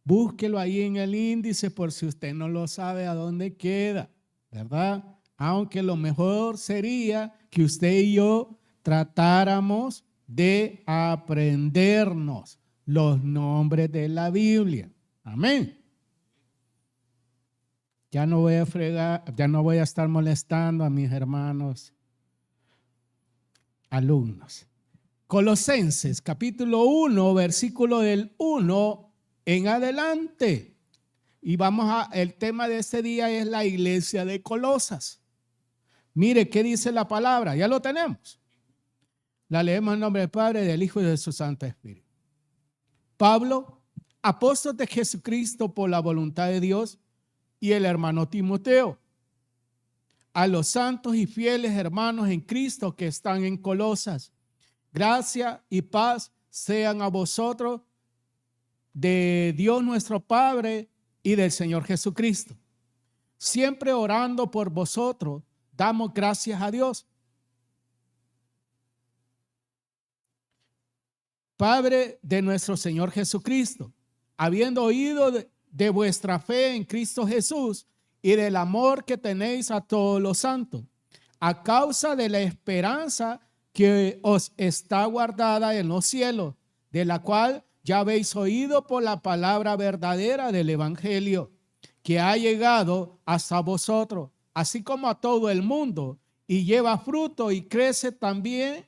Búsquelo ahí en el índice por si usted no lo sabe a dónde queda, ¿verdad? Aunque lo mejor sería que usted y yo tratáramos de aprendernos los nombres de la Biblia. Amén. Ya no voy a fregar, ya no voy a estar molestando a mis hermanos alumnos. Colosenses capítulo 1, versículo del 1 en adelante. Y el tema de este día es la iglesia de Colosas. Mire qué dice la palabra, ya lo tenemos. La leemos en nombre del Padre, del Hijo y de su Santo Espíritu. Pablo, apóstol de Jesucristo por la voluntad de Dios, y el hermano Timoteo, a los santos y fieles hermanos en Cristo que están en Colosas, gracia y paz sean a vosotros de Dios nuestro Padre y del Señor Jesucristo. Siempre orando por vosotros, damos gracias a Dios, Padre de nuestro Señor Jesucristo, habiendo oído de vuestra fe en Cristo Jesús y del amor que tenéis a todos los santos, a causa de la esperanza que os está guardada en los cielos, de la cual ya habéis oído por la palabra verdadera del evangelio, que ha llegado hasta vosotros, así como a todo el mundo, y lleva fruto y crece también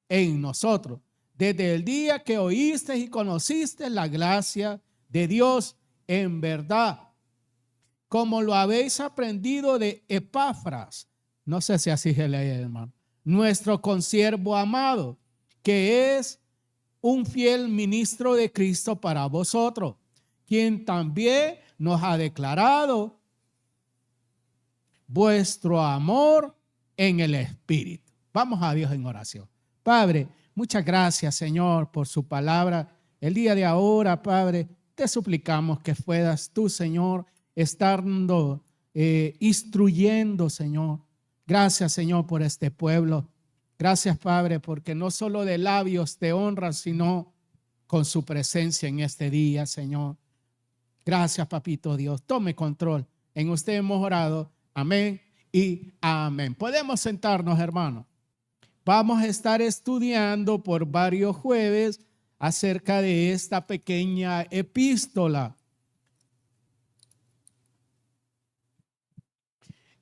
en nosotros, desde el día que oíste y conociste la gracia de Dios en verdad, como lo habéis aprendido de Epafras, no sé si así se lee, hermano, nuestro consiervo amado, que es un fiel ministro de Cristo para vosotros, quien también nos ha declarado vuestro amor en el Espíritu. Vamos a Dios en oración. Padre, muchas gracias, Señor, por su palabra. El día de ahora, Padre, te suplicamos que puedas tú, Señor, estando instruyendo, Señor. Gracias, Señor, por este pueblo. Gracias, Padre, porque no solo de labios te honran, sino con su presencia en este día, Señor. Gracias, Papito Dios. Tome control. En usted hemos orado. Amén y amén. Podemos sentarnos, hermanos. Vamos a estar estudiando por varios jueves acerca de esta pequeña epístola.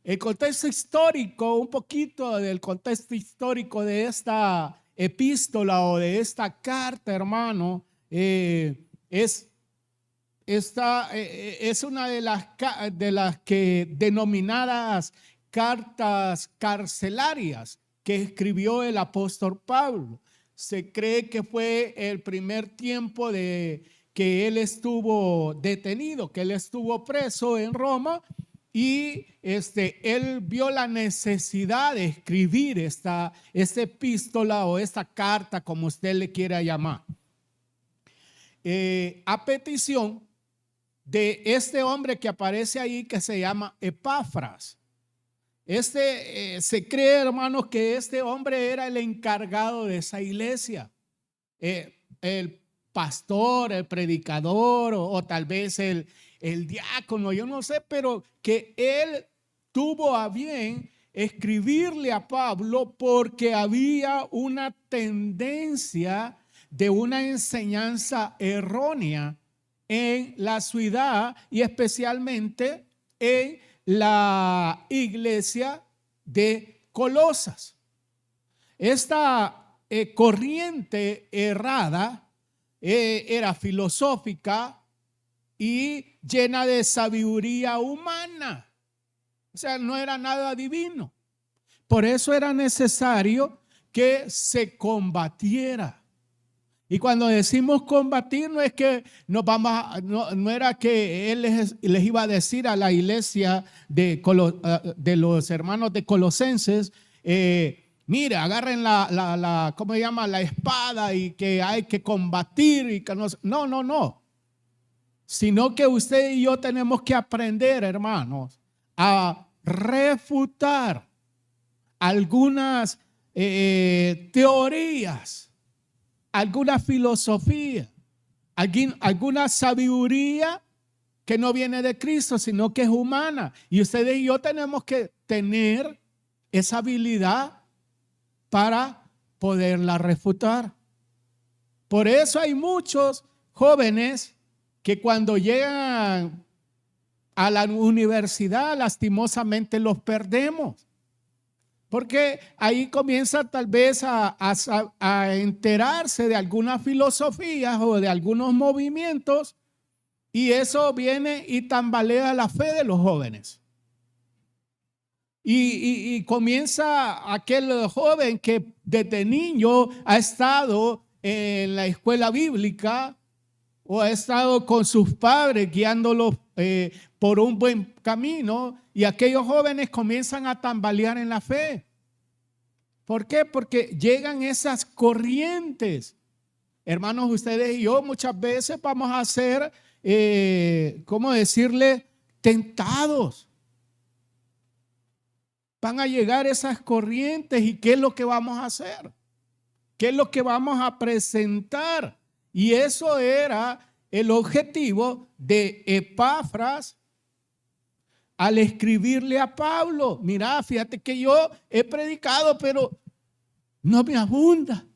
El contexto histórico, un poquito del contexto histórico de esta epístola o de esta carta, hermano, es una de las que denominadas cartas carcelarias que escribió el apóstol Pablo. Se cree que fue el primer tiempo de que él estuvo detenido, que él estuvo preso en Roma, y él vio la necesidad de escribir esta epístola o esta carta, como usted le quiera llamar, a petición de este hombre que aparece ahí, que se llama Epafras. Se cree, hermanos, que este hombre era el encargado de esa iglesia, el pastor, el predicador o tal vez el diácono, yo no sé, pero que él tuvo a bien escribirle a Pablo porque había una tendencia de una enseñanza errónea en la ciudad y especialmente en la iglesia de Colosas. Esta corriente errada era filosófica y llena de sabiduría humana. O sea, no era nada divino. Por eso era necesario que se combatiera. Y cuando decimos combatir, no es que no era que él les iba a decir a la iglesia de los hermanos de Colosenses, mire, agarren ¿cómo se llama? La espada y que hay que combatir y que no. Sino que usted y yo tenemos que aprender, hermanos, a refutar algunas teorías, alguna filosofía, alguna sabiduría que no viene de Cristo, sino que es humana. Y ustedes y yo tenemos que tener esa habilidad para poderla refutar. Por eso hay muchos jóvenes que cuando llegan a la universidad, lastimosamente los perdemos. Porque ahí comienza tal vez a enterarse de algunas filosofías o de algunos movimientos, y eso viene y tambalea la fe de los jóvenes. Y comienza aquel joven que desde niño ha estado en la escuela bíblica o ha estado con sus padres guiándolos por un buen camino, y aquellos jóvenes comienzan a tambalear en la fe. ¿Por qué? Porque llegan esas corrientes. Hermanos, ustedes y yo muchas veces vamos a ser, ¿cómo decirle? Tentados. Van a llegar esas corrientes, y ¿qué es lo que vamos a hacer? ¿Qué es lo que vamos a presentar? Y eso era el objetivo de Epafras al escribirle a Pablo. Mira, fíjate que yo he predicado, pero no me abunda.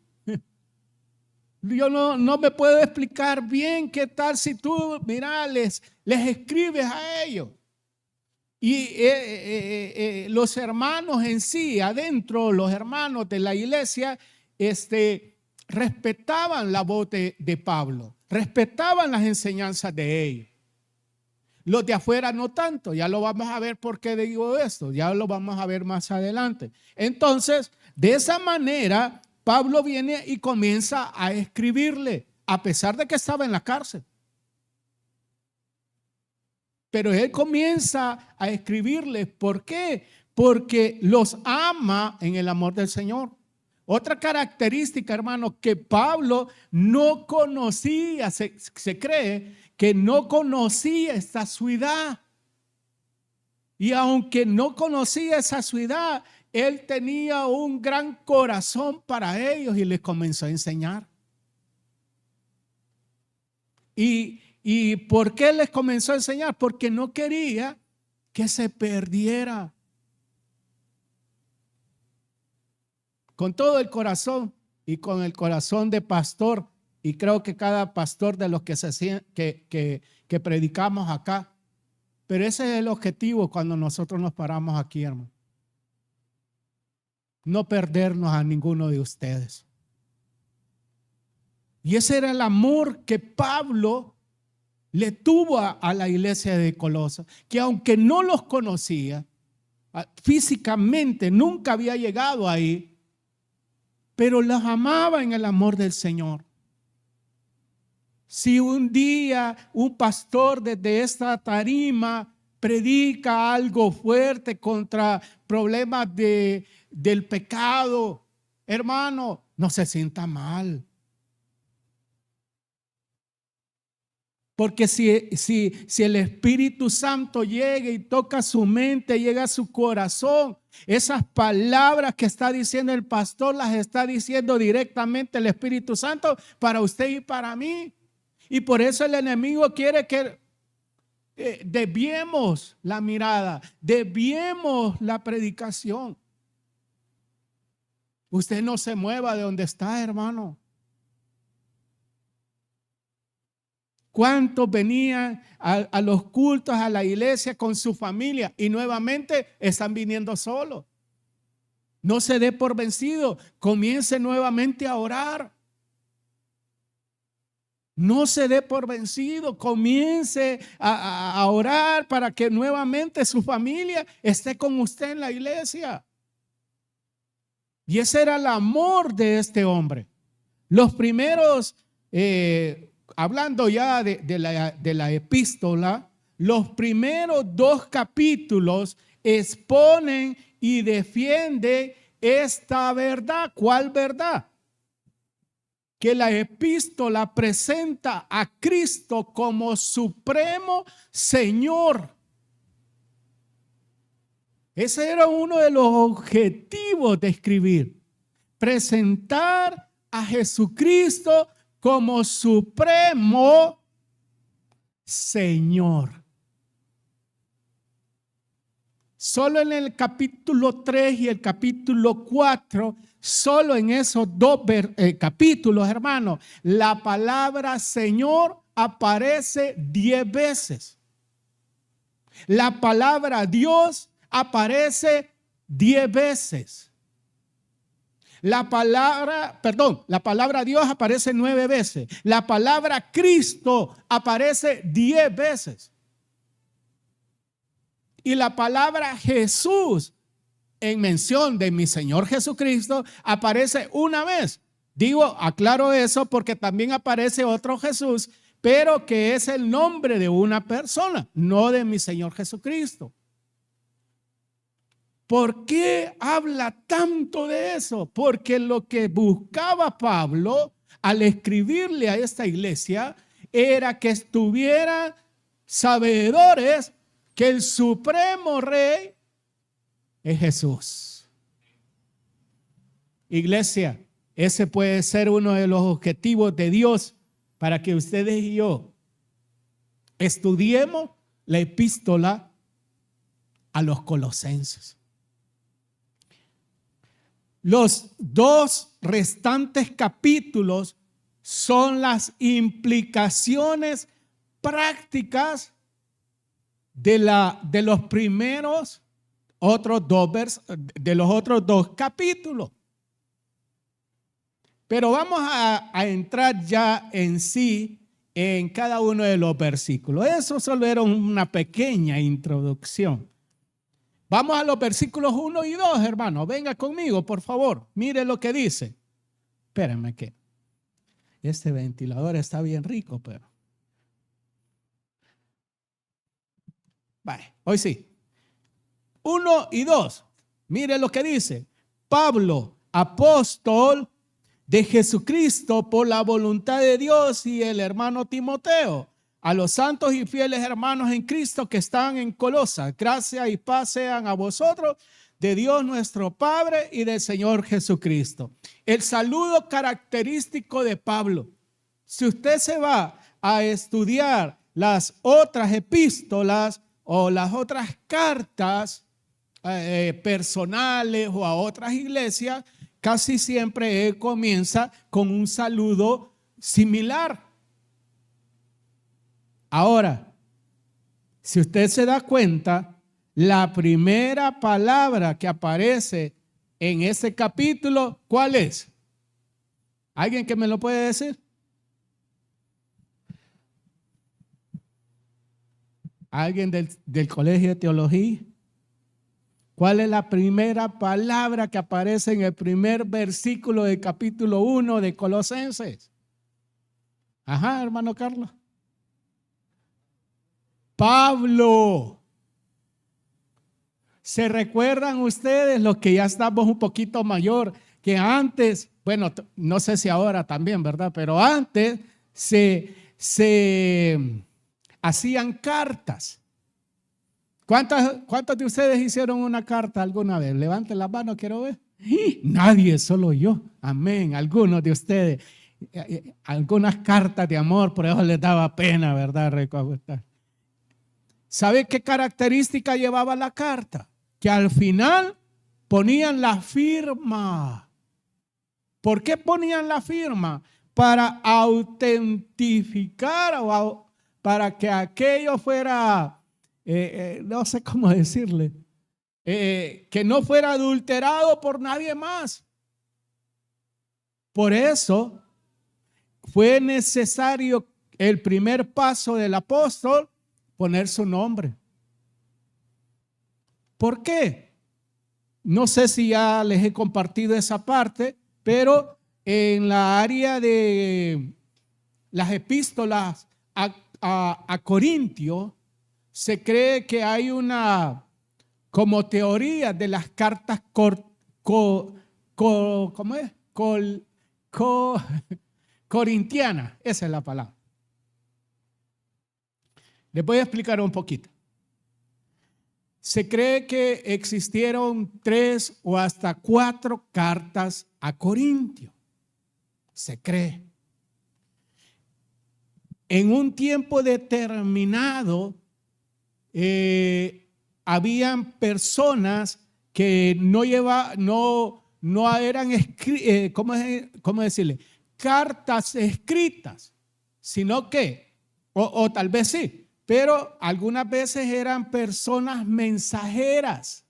Yo no me puedo explicar bien qué tal si tú, mira, les escribes a ellos. Y los hermanos en sí, adentro, los hermanos de la iglesia, respetaban la voz de Pablo, respetaban las enseñanzas de ellos. Los de afuera no tanto. Ya lo vamos a ver por qué digo esto. Ya lo vamos a ver más adelante. Entonces, de esa manera, Pablo viene y comienza a escribirle, a pesar de que estaba en la cárcel. Pero él comienza a escribirles. ¿Por qué? Porque los ama en el amor del Señor. Otra característica, hermano, que Pablo no conocía, se cree que no conocía esta ciudad. Y aunque no conocía esa ciudad, él tenía un gran corazón para ellos y les comenzó a enseñar. ¿Y por qué les comenzó a enseñar? Porque no quería que se perdiera. Con todo el corazón y con el corazón de pastor, y creo que cada pastor de los que predicamos acá, pero ese es el objetivo cuando nosotros nos paramos aquí, hermano. No perdernos a ninguno de ustedes. Y ese era el amor que Pablo le tuvo a la iglesia de Colosas, que aunque no los conocía físicamente, nunca había llegado ahí, pero los amaba en el amor del Señor. Si un día un pastor desde esta tarima predica algo fuerte contra problemas del pecado, hermano, no se sienta mal. Porque si el Espíritu Santo llega y toca su mente, llega a su corazón, esas palabras que está diciendo el pastor las está diciendo directamente el Espíritu Santo para usted y para mí. Y por eso el enemigo quiere que desviemos la mirada, desviemos la predicación. Usted no se mueva de donde está, hermano. ¿Cuántos venían a los cultos, a la iglesia con su familia y nuevamente están viniendo solos? No se dé por vencido. Comience nuevamente a orar. No se dé por vencido. Comience a orar para que nuevamente su familia esté con usted en la iglesia. Y ese era el amor de este hombre. Los primeros hablando ya de la epístola, los primeros 2 capítulos exponen y defienden esta verdad. ¿Cuál verdad? Que la epístola presenta a Cristo como supremo Señor. Ese era uno de los objetivos de escribir. Presentar a Jesucristo como supremo Señor. Solo en el capítulo 3 y el capítulo 4, solo en esos dos capítulos, hermanos, la palabra Señor aparece 10 veces. La palabra Dios aparece 10 veces. La palabra Dios aparece 9 veces. La palabra Cristo aparece 10 veces. Y la palabra Jesús, en mención de mi Señor Jesucristo, aparece una vez. Aclaro eso porque también aparece otro Jesús, pero que es el nombre de una persona, no de mi Señor Jesucristo. ¿Por qué habla tanto de eso? Porque lo que buscaba Pablo al escribirle a esta iglesia era que estuvieran sabedores que el supremo rey es Jesús. Iglesia, ese puede ser uno de los objetivos de Dios para que ustedes y yo estudiemos la epístola a los Colosenses. Los 2 restantes capítulos son las implicaciones prácticas de los otros dos capítulos. Pero vamos a entrar ya en sí en cada uno de los versículos. Eso solo era una pequeña introducción. Vamos a los versículos 1 y 2, hermano. Venga conmigo, por favor. Mire lo que dice. Espérenme que este ventilador está bien rico, pero... Vale, hoy sí. 1 y 2. Mire lo que dice. Pablo, apóstol de Jesucristo por la voluntad de Dios, y el hermano Timoteo, a los santos y fieles hermanos en Cristo que están en Colosas, gracia y paz sean a vosotros, de Dios nuestro Padre y del Señor Jesucristo. El saludo característico de Pablo. Si usted se va a estudiar las otras epístolas o las otras cartas personales o a otras iglesias, casi siempre él comienza con un saludo similar. Ahora, si usted se da cuenta, la primera palabra que aparece en ese capítulo, ¿cuál es? ¿Alguien que me lo puede decir? ¿Alguien del colegio de teología? ¿Cuál es la primera palabra que aparece en el primer versículo del capítulo 1 de Colosenses? Ajá, hermano Carlos. Pablo. ¿Se recuerdan ustedes, los que ya estamos un poquito mayor, que antes, bueno, no sé si ahora también, ¿verdad? Pero antes se hacían cartas. ¿Cuántos de ustedes hicieron una carta alguna vez? Levanten la mano, quiero ver. Nadie, solo yo. Amén. Algunos de ustedes. Algunas cartas de amor, por eso les daba pena, ¿verdad? ¿Sabe qué característica llevaba la carta? Que al final ponían la firma. ¿Por qué ponían la firma? Para autentificar o para que aquello fuera, no sé cómo decirle, que no fuera adulterado por nadie más. Por eso fue necesario el primer paso del apóstol, poner su nombre. ¿Por qué? No sé si ya les he compartido esa parte, pero en la área de las epístolas a Corintio, se cree que hay una como teoría de las cartas corintianas. Esa es la palabra. Les voy a explicar un poquito. Se cree que existieron 3 o hasta 4 cartas a Corintio. Se cree. en un tiempo determinado, habían personas que no eran, ¿cómo decirle? Cartas escritas, sino que, o tal vez sí, pero algunas veces eran personas mensajeras,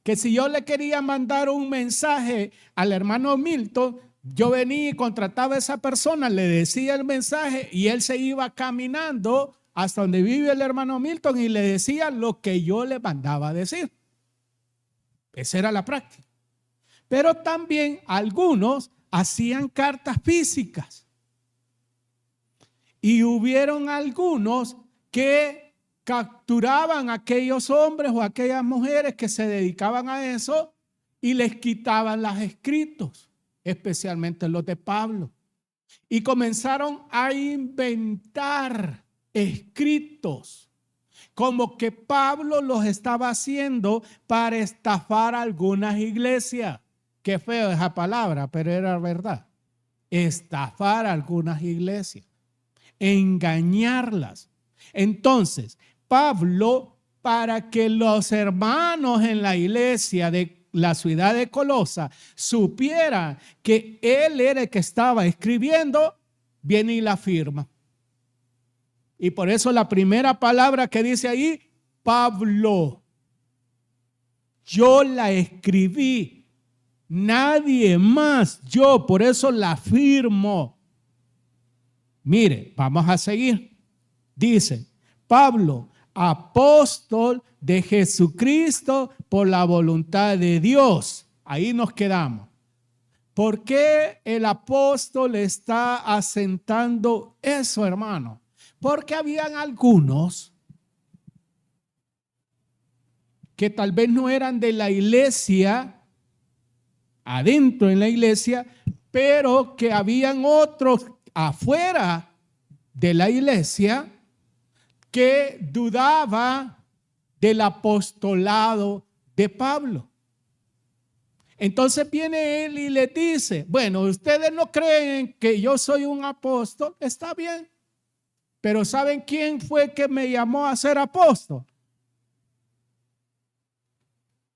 que si yo le quería mandar un mensaje al hermano Milton, yo venía y contrataba a esa persona, le decía el mensaje y él se iba caminando hasta donde vive el hermano Milton y le decía lo que yo le mandaba a decir. Esa era la práctica. Pero también algunos hacían cartas físicas. Y hubieron algunos que capturaban a aquellos hombres o a aquellas mujeres que se dedicaban a eso y les quitaban los escritos, especialmente los de Pablo. Y comenzaron a inventar escritos, como que Pablo los estaba haciendo para estafar a algunas iglesias. Qué feo esa palabra, pero era verdad. Estafar a algunas iglesias, engañarlas. Entonces, Pablo, para que los hermanos en la iglesia de la ciudad de Colosa supieran que él era el que estaba escribiendo, viene y la firma. Y por eso la primera palabra que dice ahí, Pablo, yo la escribí, nadie más, yo por eso la firmo. Mire, vamos a seguir. Dice, Pablo, apóstol de Jesucristo por la voluntad de Dios. Ahí nos quedamos. ¿Por qué el apóstol está asentando eso, hermano? Porque habían algunos que tal vez no eran de la iglesia, adentro en la iglesia, pero que habían otros afuera de la iglesia que dudaba del apostolado de Pablo. Entonces viene él y le dice, bueno, ustedes no creen que yo soy un apóstol, está bien, pero ¿saben quién fue que me llamó a ser apóstol?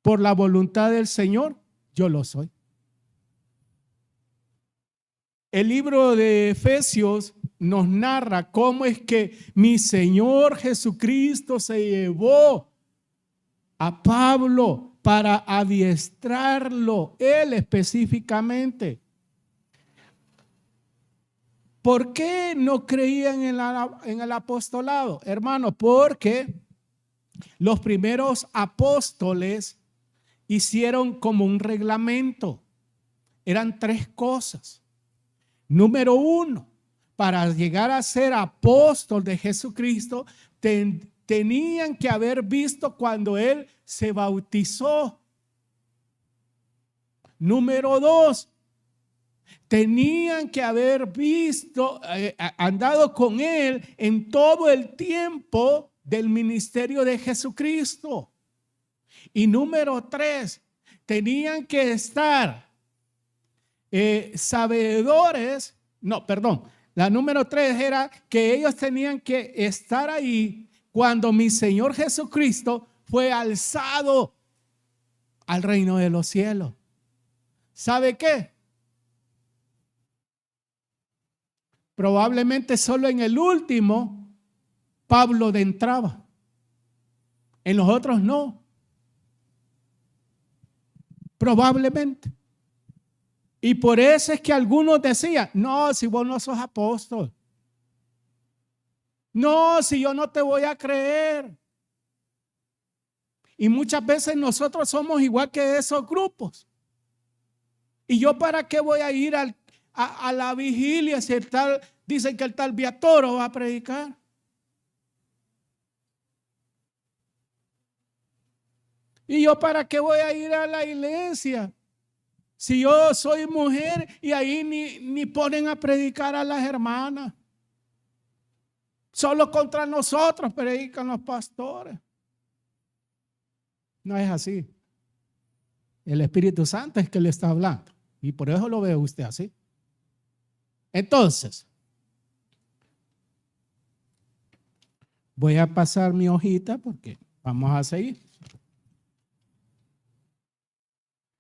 Por la voluntad del Señor, yo lo soy. El libro de Efesios nos narra cómo es que mi Señor Jesucristo se llevó a Pablo para adiestrarlo, él específicamente. ¿Por qué no creían en el apostolado? Hermano, porque los primeros apóstoles hicieron como un reglamento. Eran 3 cosas. Número 1, para llegar a ser apóstol de Jesucristo, tenían que haber visto cuando él se bautizó. Número 2, tenían que haber visto, andado con él en todo el tiempo del ministerio de Jesucristo. Y número 3, tenían que estar sabedores, la número 3 era que ellos tenían que estar ahí cuando mi Señor Jesucristo fue alzado al reino de los cielos. ¿Sabe qué? Probablemente solo en el último Pablo entraba. En los otros no. Probablemente. Y por eso es que algunos decían, no, si vos no sos apóstol. No, si yo no te voy a creer. Y muchas veces nosotros somos igual que esos grupos. ¿Y yo para qué voy a ir a la vigilia si el tal, dicen que el tal Viatoro va a predicar? ¿Y yo para qué voy a ir a la iglesia si yo soy mujer y ahí ni ponen a predicar a las hermanas? Solo contra nosotros predican los pastores. No es así. El Espíritu Santo es que le está hablando. Y por eso lo ve usted así. Entonces, Voy a pasar mi hojita porque vamos a seguir.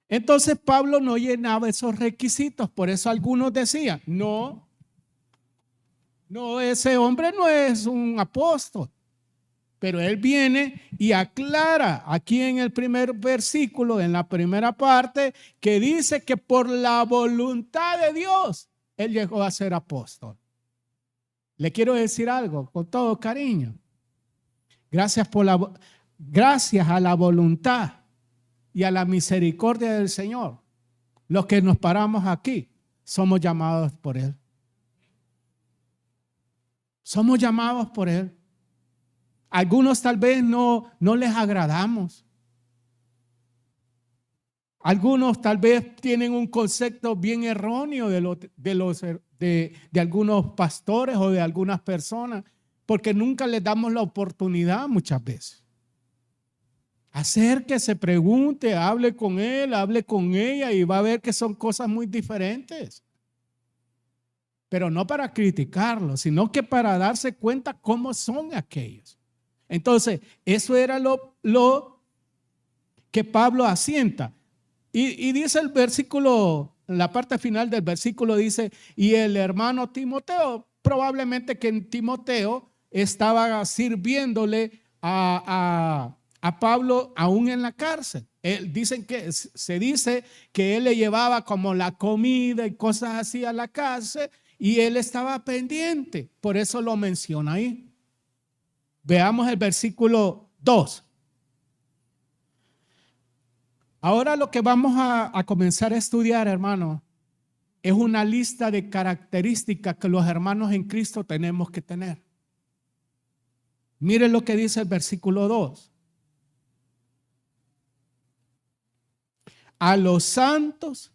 Entonces Pablo no llenaba esos requisitos, por eso algunos decían, no, ese hombre no es un apóstol. Pero él viene y aclara aquí en el primer versículo, en la primera parte, que dice que por la voluntad de Dios, él llegó a ser apóstol. Le quiero decir algo con todo cariño. Gracias a la voluntad y a la misericordia del Señor, los que nos paramos aquí, somos llamados por Él. Somos llamados por Él. Algunos tal vez no les agradamos. Algunos tal vez tienen un concepto bien erróneo de algunos pastores o de algunas personas, porque nunca les damos la oportunidad muchas veces. Acérquese, pregunte, hable con él, hable con ella y va a ver que son cosas muy diferentes. Pero no para criticarlos, sino que para darse cuenta cómo son aquellos. Entonces, eso era lo que Pablo asienta. Y dice el versículo, la parte final del versículo dice, y el hermano Timoteo, probablemente que Timoteo estaba sirviéndole a Pablo aún en la cárcel. Se dice que él le llevaba como la comida y cosas así a la cárcel y él estaba pendiente. Por eso lo menciona ahí. Veamos el versículo 2. Ahora lo que vamos a comenzar a estudiar, hermano, es una lista de características que los hermanos en Cristo tenemos que tener. Miren lo que dice el versículo 2. A los santos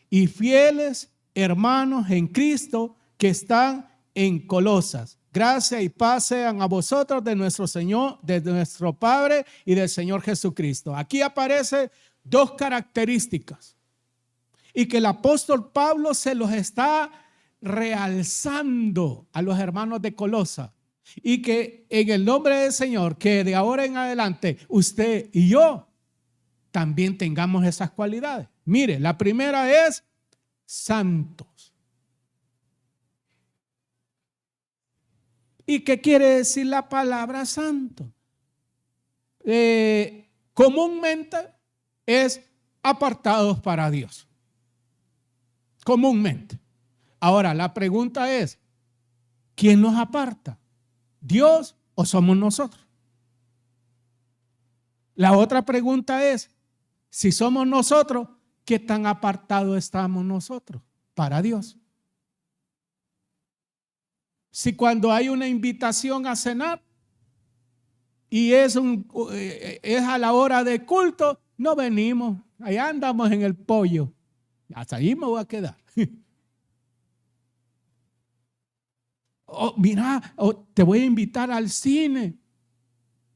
y fieles hermanos en Cristo que están en Colosas. Gracia y paz sean a vosotros de nuestro Señor, de nuestro Padre y del Señor Jesucristo. Aquí aparecen dos características y que el apóstol Pablo se los está realzando a los hermanos de Colosas y que en el nombre del Señor, que de ahora en adelante usted y yo también tengamos esas cualidades. Mire, la primera es santos. ¿Y qué quiere decir la palabra santo? Comúnmente es apartados para Dios. Comúnmente. Ahora, la pregunta es, ¿quién nos aparta? ¿Dios o somos nosotros? La otra pregunta es, si somos nosotros, ¿qué tan apartados estamos nosotros para Dios? Si cuando hay una invitación a cenar y es a la hora de culto, no venimos, allá andamos en el pollo. Hasta ahí me voy a quedar. Mira, te voy a invitar al cine.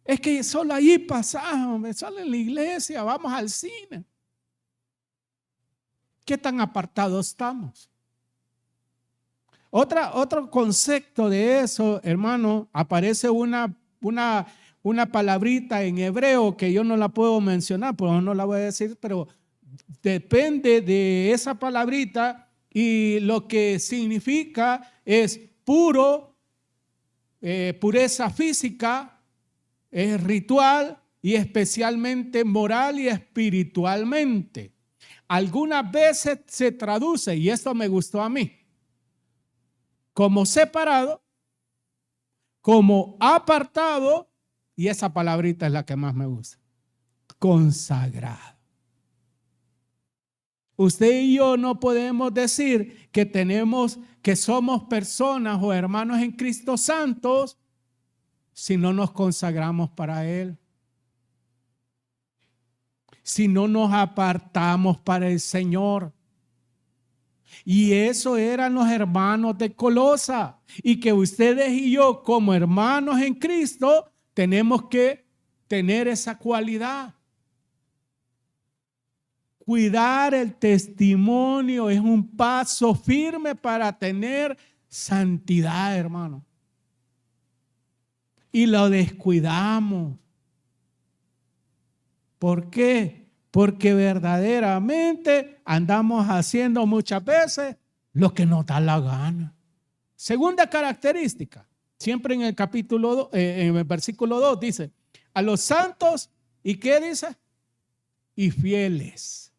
Es que solo ahí pasamos, solo en la iglesia, vamos al cine. ¿Qué tan apartados estamos? Otro concepto de eso, hermano, aparece una palabrita en hebreo que yo no la puedo mencionar, pero no la voy a decir, pero depende de esa palabrita y lo que significa es puro, pureza física, es ritual y especialmente moral y espiritualmente. Algunas veces se traduce, y esto me gustó a mí, como separado, como apartado, y esa palabrita es la que más me gusta, consagrado. Usted y yo no podemos decir que somos personas o hermanos en Cristo santos si no nos consagramos para Él, si no nos apartamos para el Señor. Y eso eran los hermanos de Colosa. Y que ustedes y yo, como hermanos en Cristo, tenemos que tener esa cualidad. Cuidar el testimonio es un paso firme para tener santidad, hermano. y lo descuidamos. ¿Por qué? Porque verdaderamente andamos haciendo muchas veces lo que nos da la gana. Segunda característica, siempre en el capítulo, en el versículo 2 dice, a los santos, ¿y qué dice? Y fieles.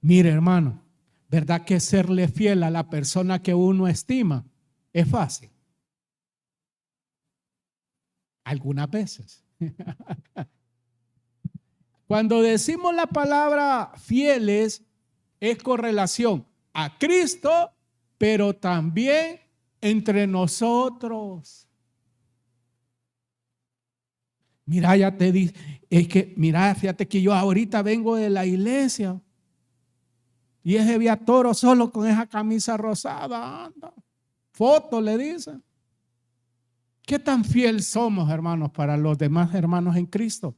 Mire, hermano, ¿verdad que serle fiel a la persona que uno estima es fácil? Algunas veces. Cuando decimos la palabra fieles, es con relación a Cristo, pero también entre nosotros. Mira, ya te dije, es que, mira, fíjate que yo ahorita vengo de la iglesia y ese Viatoro solo con esa camisa rosada anda. Foto le dicen. ¿Qué tan fiel somos, hermanos, para los demás hermanos en Cristo?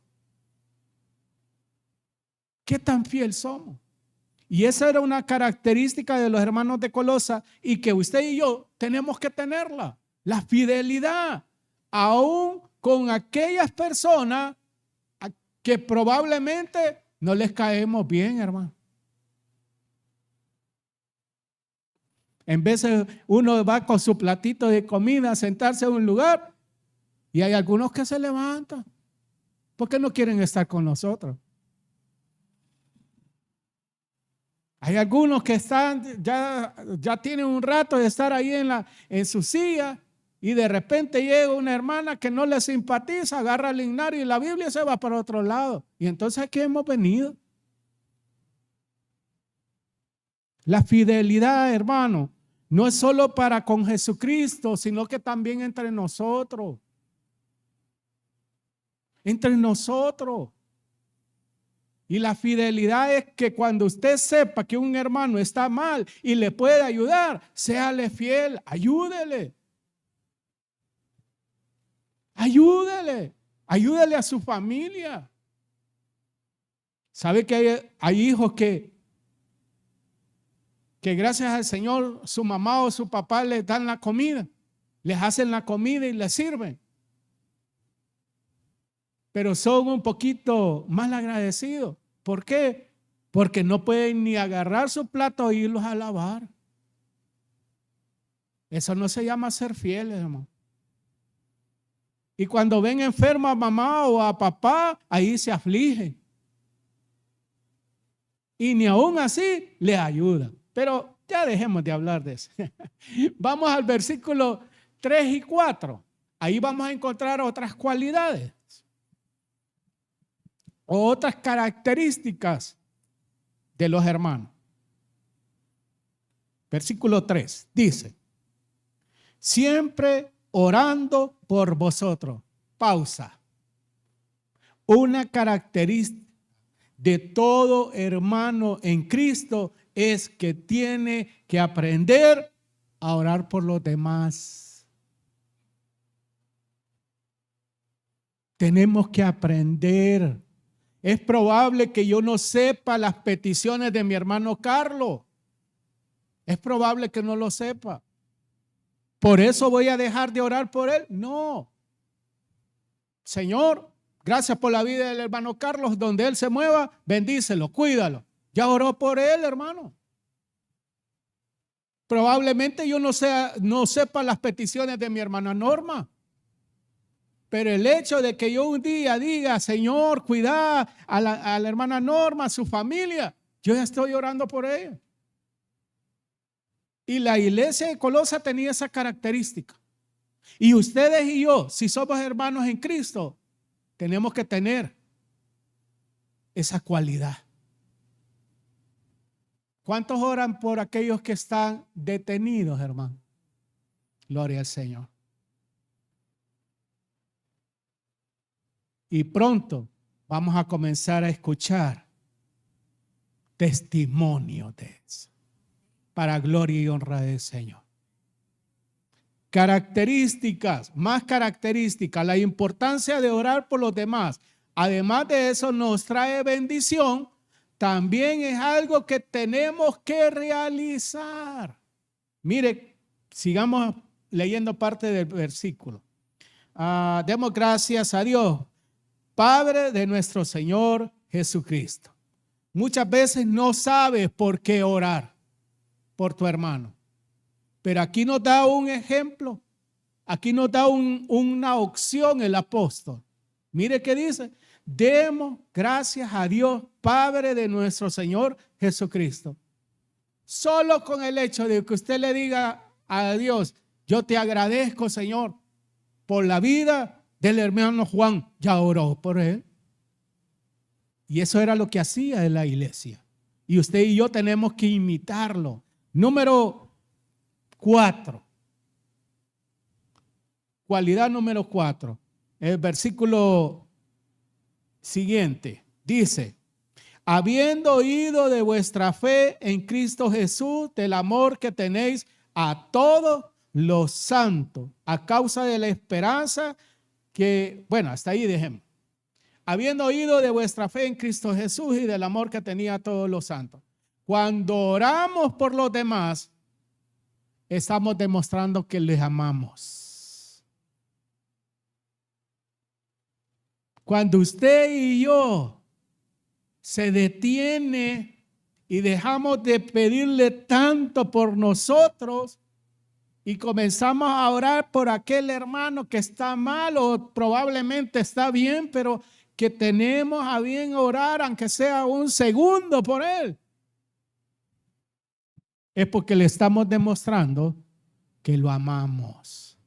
¿Qué tan fiel somos? Y esa era una característica de los hermanos de Colosa y que usted y yo tenemos que tenerla. La fidelidad, aún con aquellas personas que probablemente no les caemos bien, hermano. En vez uno va con su platito de comida a sentarse en un lugar y hay algunos que se levantan porque no quieren estar con nosotros. Hay algunos que están, ya tienen un rato de estar ahí en su silla y de repente llega una hermana que no le simpatiza, agarra el himnario y la Biblia se va para otro lado. Y entonces aquí hemos venido. La fidelidad, hermano, no es solo para con Jesucristo, sino que también entre nosotros. Entre nosotros. Y la fidelidad es que cuando usted sepa que un hermano está mal y le puede ayudar, séale fiel, ayúdele. Ayúdele, ayúdele a su familia. ¿Sabe que hay hijos que gracias al Señor su mamá o su papá les dan la comida, les hacen la comida y les sirven? Pero son un poquito mal agradecidos. ¿Por qué? Porque no pueden ni agarrar su plato e irlos a lavar. Eso no se llama ser fieles, hermano. Y cuando ven enferma a mamá o a papá, ahí se afligen. Y ni aún así le ayudan. Pero ya dejemos de hablar de eso. Vamos al versículo 3 y 4. Ahí vamos a encontrar otras cualidades. Otras características de los hermanos. Versículo 3 dice, siempre orando por vosotros. Pausa. Una característica de todo hermano en Cristo es que tiene que aprender a orar por los demás. Tenemos que aprender. Es probable que yo no sepa las peticiones de mi hermano Carlos. Es probable que no lo sepa. ¿Por eso voy a dejar de orar por él? No. Señor, gracias por la vida del hermano Carlos. Donde él se mueva, bendícelo, cuídalo. Ya oró por él, hermano. Probablemente yo no sepa las peticiones de mi hermana Norma. Pero el hecho de que yo un día diga, Señor, cuida a la hermana Norma, a su familia, yo ya estoy orando por ella. Y la iglesia de Colosa tenía esa característica. Y ustedes y yo, si somos hermanos en Cristo, tenemos que tener esa cualidad. ¿Cuántos oran por aquellos que están detenidos, hermano? Gloria al Señor. Y pronto vamos a comenzar a escuchar testimonios de eso, para gloria y honra del Señor. Características, más características, la importancia de orar por los demás. Además de eso, nos trae bendición. También es algo que tenemos que realizar. Mire, sigamos leyendo parte del versículo. Demos gracias a Dios, Padre de nuestro Señor Jesucristo. Muchas veces no sabes por qué orar por tu hermano, pero aquí nos da un ejemplo, aquí nos da una opción el apóstol. Mire qué dice: demos gracias a Dios, Padre de nuestro Señor Jesucristo. Solo con el hecho de que usted le diga a Dios: yo te agradezco, Señor, por la vida del hermano Juan, ya oró por él. Y eso era lo que hacía en la iglesia. Y usted y yo tenemos que imitarlo. Número 4. Cualidad número 4. El versículo siguiente dice: habiendo oído de vuestra fe en Cristo Jesús, del amor que tenéis a todos los santos, a causa de la esperanza que, bueno, hasta ahí dejemos. Habiendo oído de vuestra fe en Cristo Jesús y del amor que tenía a todos los santos. Cuando oramos por los demás, estamos demostrando que les amamos. Cuando usted y yo se detiene y dejamos de pedirle tanto por nosotros y comenzamos a orar por aquel hermano que está mal o probablemente está bien, pero que tenemos a bien orar aunque sea un segundo por él, es porque le estamos demostrando que lo amamos.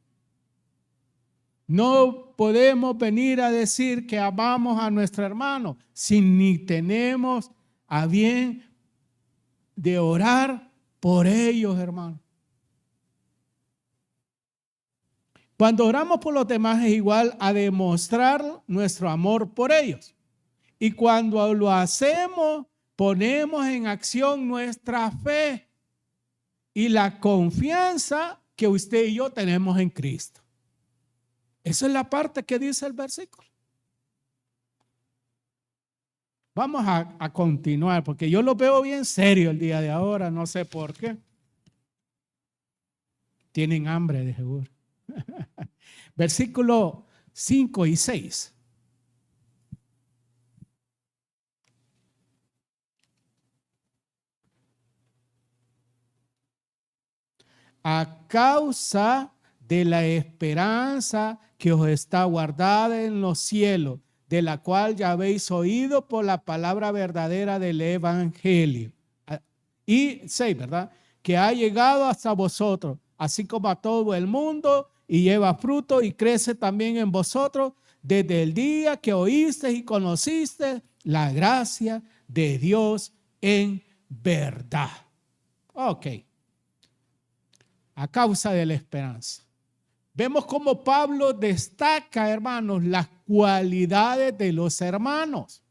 No podemos venir a decir que amamos a nuestro hermano si ni tenemos a bien de orar por ellos, hermano. Cuando oramos por los demás es igual a demostrar nuestro amor por ellos. Y cuando lo hacemos, ponemos en acción nuestra fe y la confianza que usted y yo tenemos en Cristo. Esa es la parte que dice el versículo. Vamos a continuar porque yo lo veo bien serio el día de ahora, no sé por qué. Tienen hambre de seguro. Versículo 5 y 6. A causa de la esperanza que os está guardada en los cielos, de la cual ya habéis oído por la palabra verdadera del evangelio. Y 6, ¿verdad? Que ha llegado hasta vosotros, así como a todo el mundo, y lleva fruto y crece también en vosotros desde el día que oísteis y conocisteis la gracia de Dios en verdad. Ok. A causa de la esperanza. Vemos cómo Pablo destaca, hermanos, las cualidades de los hermanos.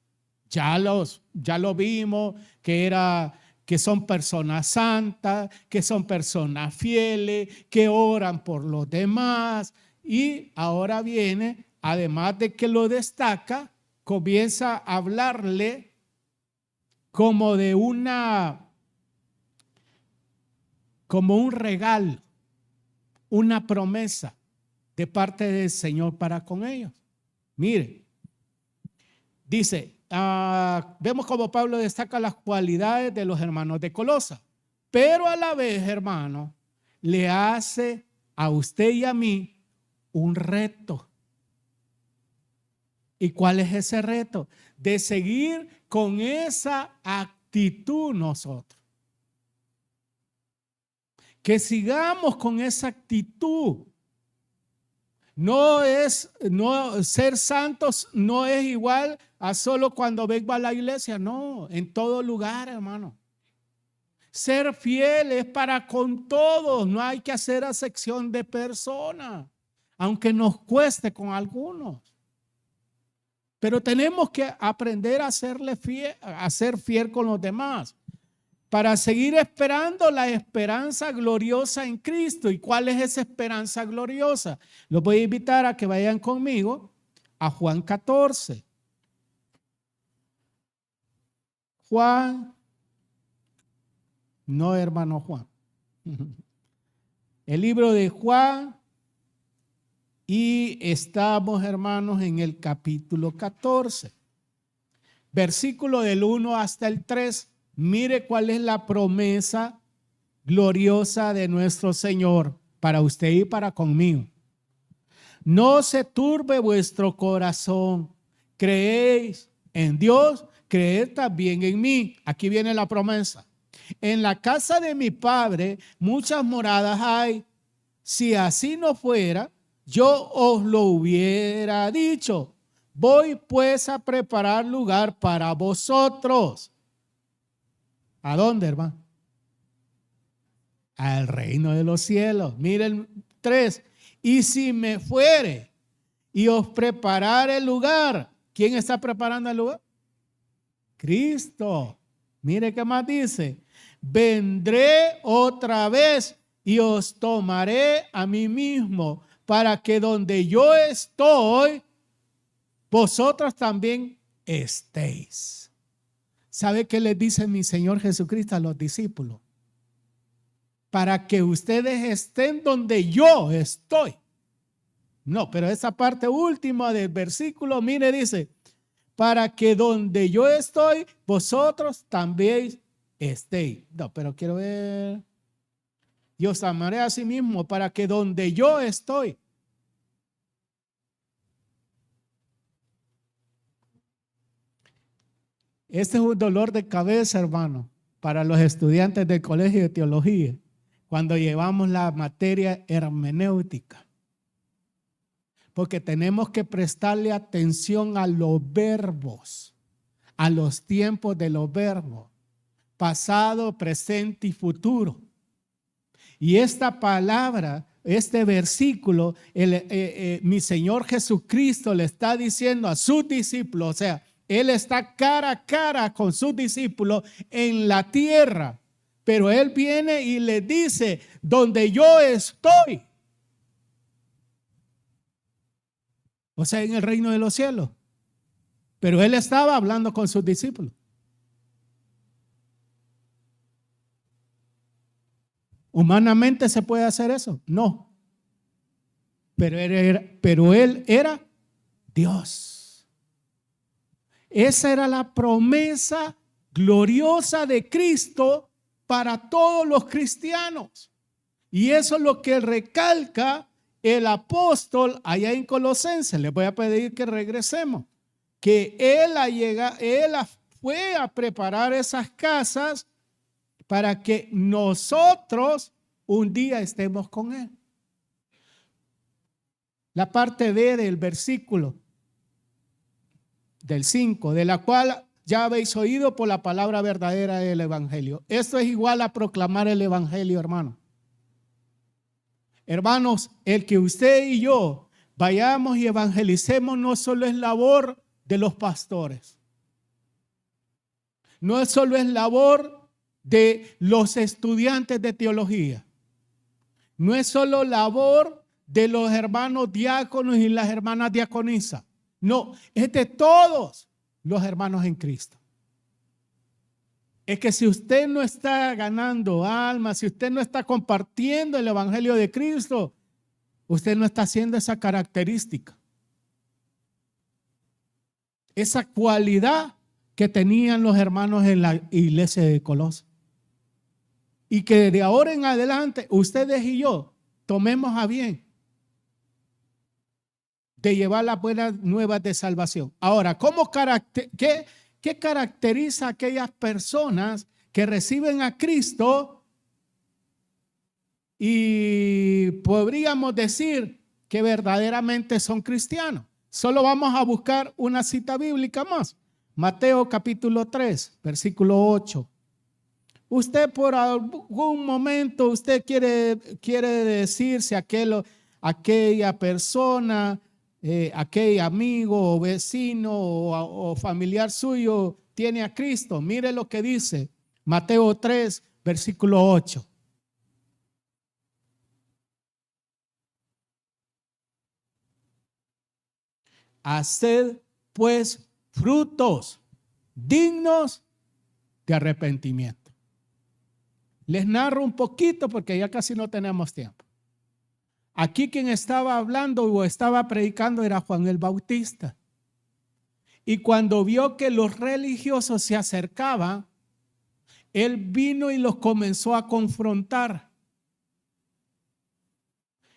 Ya lo vimos, que son personas santas, que son personas fieles, que oran por los demás. Y ahora viene, además de que lo destaca, comienza a hablarle como de como un regalo, una promesa de parte del Señor para con ellos. Mire, dice, vemos como Pablo destaca las cualidades de los hermanos de Colosa, pero a la vez, hermano, le hace a usted y a mí un reto. ¿Y cuál es ese reto? De seguir con esa actitud nosotros. Que sigamos con esa actitud. No ser santos no es igual a solo cuando vengo a la iglesia, no, en todo lugar, hermano. Ser fiel es para con todos, no hay que hacer acepción de personas, aunque nos cueste con algunos. Pero tenemos que aprender a ser fiel con los demás, para seguir esperando la esperanza gloriosa en Cristo. ¿Y cuál es esa esperanza gloriosa? Los voy a invitar a que vayan conmigo a Juan 14. Juan, no hermano Juan. El libro de Juan. Y estamos, hermanos, en el capítulo 14. Versículo del 1 hasta el 3. Mire cuál es la promesa gloriosa de nuestro Señor para usted y para conmigo. No se turbe vuestro corazón. Creéis en Dios, creed también en mí. Aquí viene la promesa. En la casa de mi Padre muchas moradas hay. Si así no fuera, yo os lo hubiera dicho. Voy pues a preparar lugar para vosotros. ¿A dónde, hermano? Al reino de los cielos. Miren 3. Y si me fuere y os preparar el lugar. ¿Quién está preparando el lugar? Cristo. Mire qué más dice. Vendré otra vez y os tomaré a mí mismo, para que donde yo estoy, vosotros también estéis. ¿Sabe qué les dice mi Señor Jesucristo a los discípulos? Para que ustedes estén donde yo estoy. No, pero esa parte última del versículo, mire, dice, para que donde yo estoy, vosotros también estéis. No, pero quiero ver. Y os amaré a sí mismo, para que donde yo estoy. Este es un dolor de cabeza, hermano, para los estudiantes del colegio de teología, cuando llevamos la materia hermenéutica. Porque tenemos que prestarle atención a los verbos, a los tiempos de los verbos, pasado, presente y futuro. Y esta palabra, este versículo, mi Señor Jesucristo le está diciendo a sus discípulos, o sea, Él está cara a cara con sus discípulos en la tierra, pero Él viene y les dice, donde yo estoy, o sea, en el reino de los cielos. Pero Él estaba hablando con sus discípulos. ¿Humanamente se puede hacer eso? No. Pero él era Dios. Esa era la promesa gloriosa de Cristo para todos los cristianos. Y eso es lo que recalca el apóstol allá en Colosenses. Les voy a pedir que regresemos. Que él fue a preparar esas casas para que nosotros un día estemos con Él. La parte B del versículo del 5, de la cual ya habéis oído por la palabra verdadera del Evangelio. Esto es igual a proclamar el Evangelio, hermano. Hermanos, el que usted y yo vayamos y evangelicemos no solo es labor de los pastores. No solo es labor de los estudiantes de teología. No es solo labor de los hermanos diáconos y las hermanas diaconisas. No, es de todos los hermanos en Cristo. Es que si usted no está ganando almas, si usted no está compartiendo el Evangelio de Cristo, usted no está haciendo esa característica. Esa cualidad que tenían los hermanos en la iglesia de Colosas. Y que de ahora en adelante ustedes y yo tomemos a bien de llevar las buenas nuevas de salvación. Ahora, ¿qué caracteriza a aquellas personas que reciben a Cristo y podríamos decir que verdaderamente son cristianos? Solo vamos a buscar una cita bíblica más. Mateo capítulo 3, versículo 8. Usted por algún momento, usted quiere decirse aquella persona, aquel amigo o vecino o familiar suyo tiene a Cristo. Mire lo que dice Mateo 3, versículo 8. Haced pues frutos dignos de arrepentimiento. Les narro un poquito porque ya casi no tenemos tiempo. Aquí quien estaba hablando o estaba predicando era Juan el Bautista. Y cuando vio que los religiosos se acercaban, él vino y los comenzó a confrontar.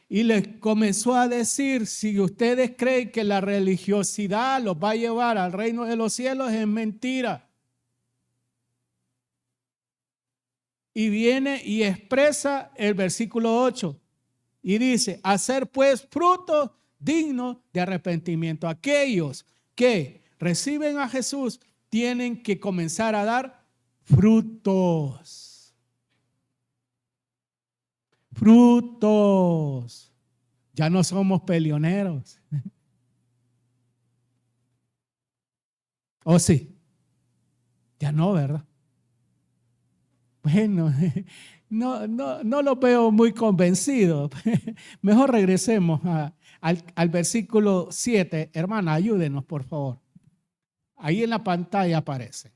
Y les comenzó a decir, si ustedes creen que la religiosidad los va a llevar al reino de los cielos, es mentira. Y viene y expresa el versículo 8 y dice, hacer pues frutos dignos de arrepentimiento. Aquellos que reciben a Jesús tienen que comenzar a dar frutos. Frutos. Ya no somos peleoneros. ¿O sí? Ya no, ¿verdad? Bueno, no lo veo muy convencido. Mejor regresemos al versículo 7. Hermana, ayúdenos, por favor. Ahí en la pantalla aparece.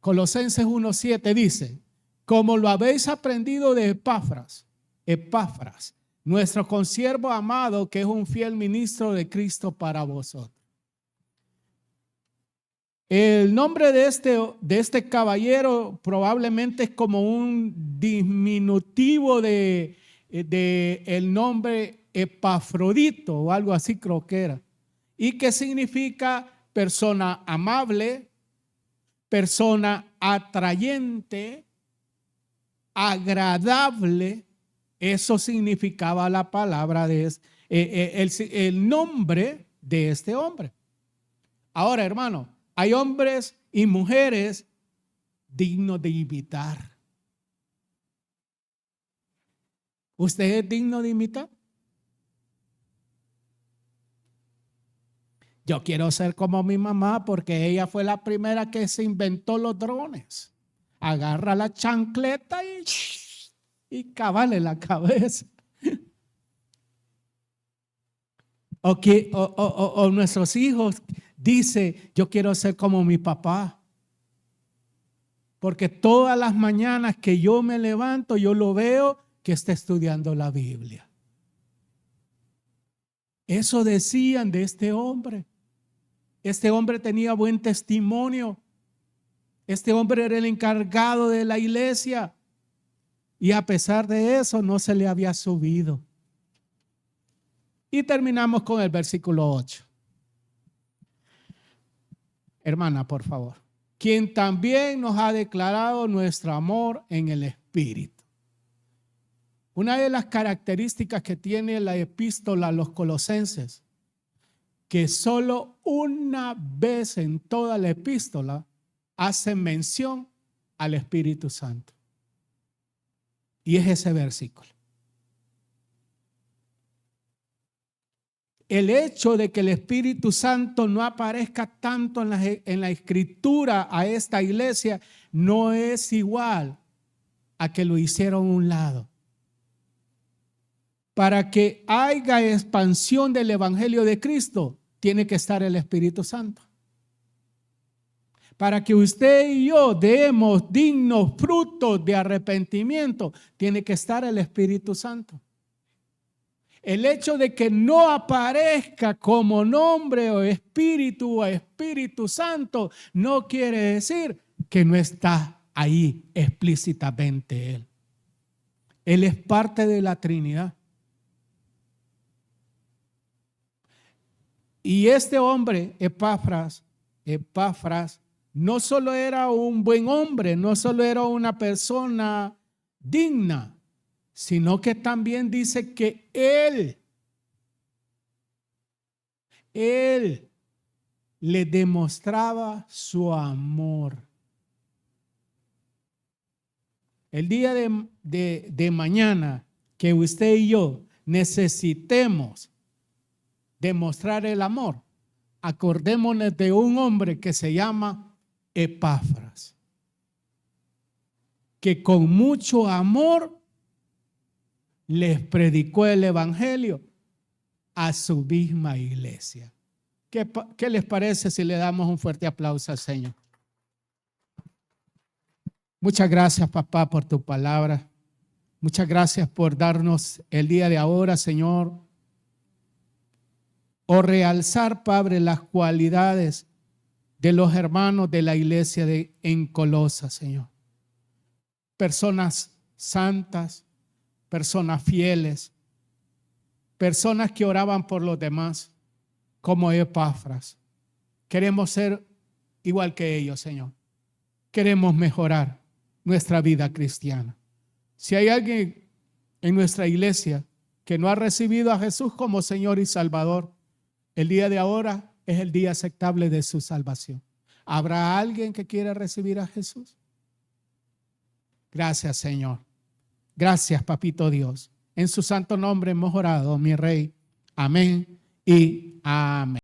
Colosenses 1:7 dice, como lo habéis aprendido de Epafras, nuestro consiervo amado, que es un fiel ministro de Cristo para vosotros. El nombre de este caballero probablemente es como un diminutivo de el nombre Epafrodito o algo así creo que era. Y que significa persona amable, persona atrayente, agradable. Eso significaba la palabra el nombre de este hombre. Ahora, hermano, hay hombres y mujeres dignos de imitar. ¿Usted es digno de imitar? Yo quiero ser como mi mamá porque ella fue la primera que se inventó los drones. Agarra la chancleta y cabale la cabeza. O nuestros hijos dice, yo quiero ser como mi papá. Porque todas las mañanas que yo me levanto, yo lo veo que está estudiando la Biblia. Eso decían de este hombre. Este hombre tenía buen testimonio. Este hombre era el encargado de la iglesia. Y a pesar de eso, no se le había subido. Y terminamos con el versículo 8. Hermana, por favor. Quien también nos ha declarado nuestro amor en el Espíritu. Una de las características que tiene la epístola a los Colosenses, que solo una vez en toda la epístola hace mención al Espíritu Santo. Y es ese versículo. El hecho de que el Espíritu Santo no aparezca tanto en la escritura a esta iglesia no es igual a que lo hicieron a un lado. Para que haya expansión del Evangelio de Cristo, tiene que estar el Espíritu Santo. Para que usted y yo demos dignos frutos de arrepentimiento, tiene que estar el Espíritu Santo. El hecho de que no aparezca como nombre o Espíritu Santo no quiere decir que no está ahí explícitamente Él. Él es parte de la Trinidad. Y este hombre, Epafras, no solo era un buen hombre, no solo era una persona digna, sino que también dice que él le demostraba su amor. El día de mañana que usted y yo necesitemos demostrar el amor, acordémonos de un hombre que se llama Epafras, que con mucho amor les predicó el evangelio a su misma iglesia. ¿Qué les parece si le damos un fuerte aplauso al Señor? Muchas gracias, papá, por tu palabra. Muchas gracias por darnos el día de ahora, Señor, o realzar, Padre, las cualidades de los hermanos de la iglesia en Colosas, Señor. Personas santas, personas fieles, personas que oraban por los demás, como Epafras. Queremos ser igual que ellos, Señor. Queremos mejorar nuestra vida cristiana. Si hay alguien en nuestra iglesia que no ha recibido a Jesús como Señor y Salvador, el día de ahora es el día aceptable de su salvación. ¿Habrá alguien que quiera recibir a Jesús? Gracias, Señor. Gracias, Papito Dios. En su santo nombre hemos orado, mi Rey. Amén y amén.